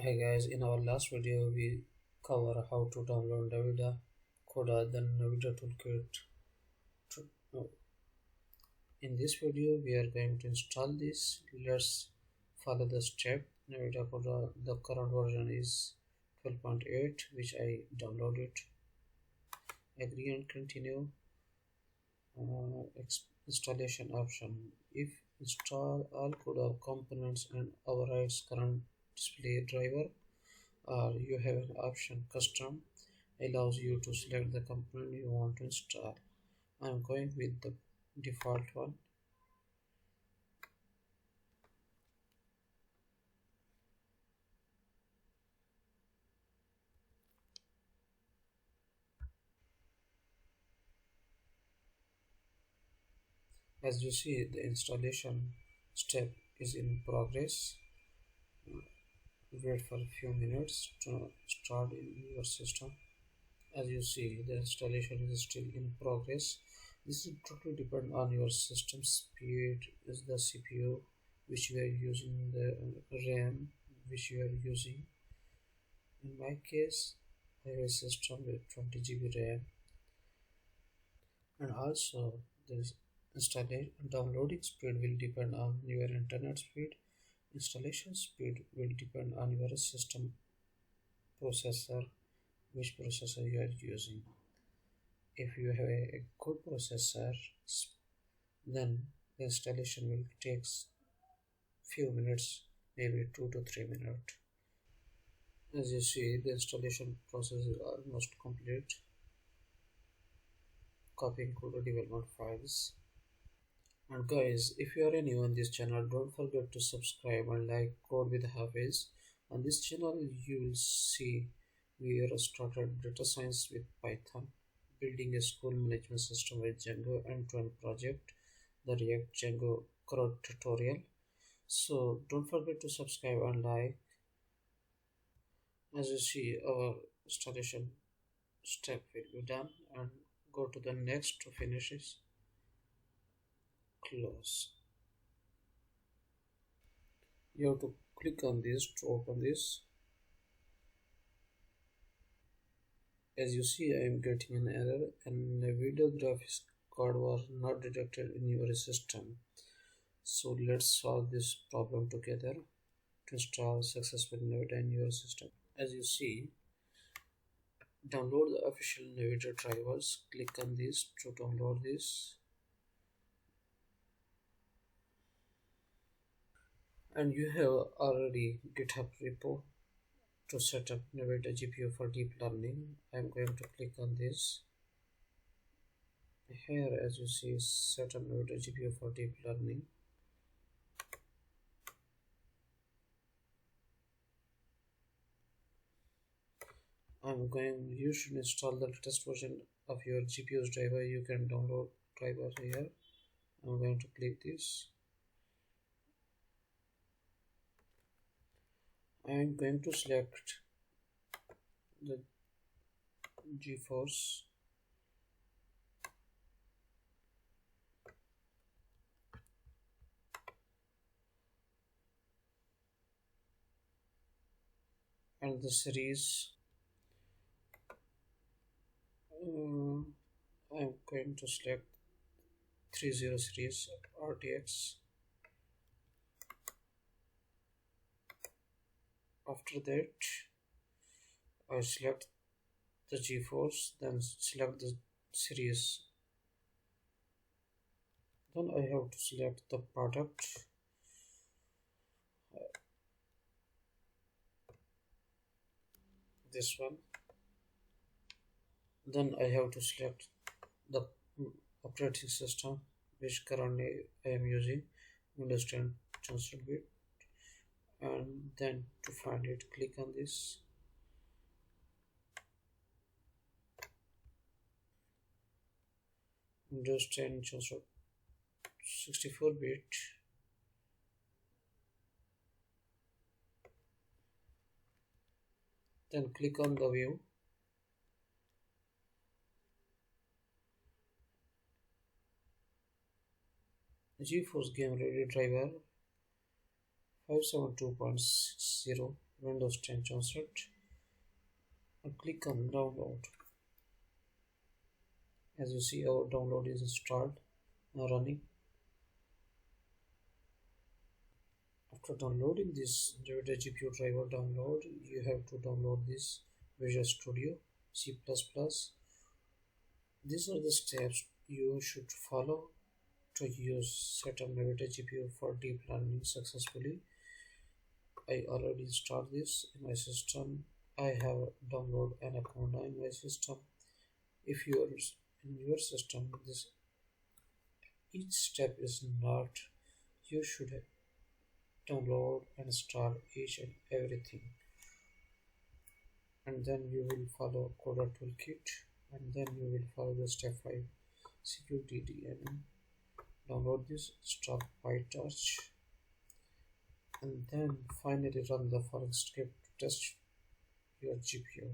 Hey guys, in our last video we cover how to download Navida, CUDA, then Navida toolkit. No, in this video we are going to install this. Let's follow the step. Navida CUDA, the current version is 12.8, which I downloaded. Agree and continue. Installation option. If install all CUDA components and overrides current display driver, or you have an option custom allows you to select the component you want to install. I'm going with the default one. As you see, the installation step is in progress. Wait for a few minutes to start in your system. As you see, the installation is still in progress. This is totally depend on your system speed, is the CPU which you are using, the RAM which you are using. In my case, I have a system with 20 GB RAM, and also this installation downloading speed will depend on your internet speed. Installation speed will depend on your system processor, which processor you are using. If you have a good processor, then the installation will take few minutes, maybe 2 to 3 minutes. As you see, the installation process is almost complete. Copying CUDA development files. And guys, if you are new on this channel, don't forget to subscribe and like Code with Hafiz. On this channel you will see we are started data science with Python, building a school management system with Django end-to-end project, the React Django CRUD tutorial. So don't forget to subscribe and like. As you see, our installation step will be done, and go to the next to finish it. Close. You have to click on this to open this. As you see, I am getting an error and the video graphics card was not detected in your system. So let's solve this problem together to install successful Navida in your system. As you see, download the official Navida drivers. Click on this to download this. And you have already GitHub repo to set up Navida GPU for deep learning. I'm going to click on this. Here, as you see, set up Navida GPU for deep learning. You should install the latest version of your GPU's driver. You can download driver here. I'm going to click this. I'm going to select the GeForce. And the series. I'm going to select 30 series RTX. After that, I select the GeForce, then select the series. Then I have to select the product. This one. Then I have to select the operating system which currently I am using, Windows 10 Chancellor bit. And then to find it, click on this. Windows 10 Chancellor 64-bit. Then click on the view. GeForce Game Ready driver 572.60 Windows 10 concept and click on download. As you see, our download is installed and running. After downloading this Navida GPU driver download, you have to download this Visual Studio C++. These are the steps you should follow to use setup Navida GPU for deep learning successfully. I already installed this in my system. I have downloaded an account in my system. If you are in your system, this each step is not, you should download and install each and everything, and then you will follow CUDA toolkit, and then you will follow the step 5 CUDA and download this, install PyTorch, and then finally run the following script to test your GPU.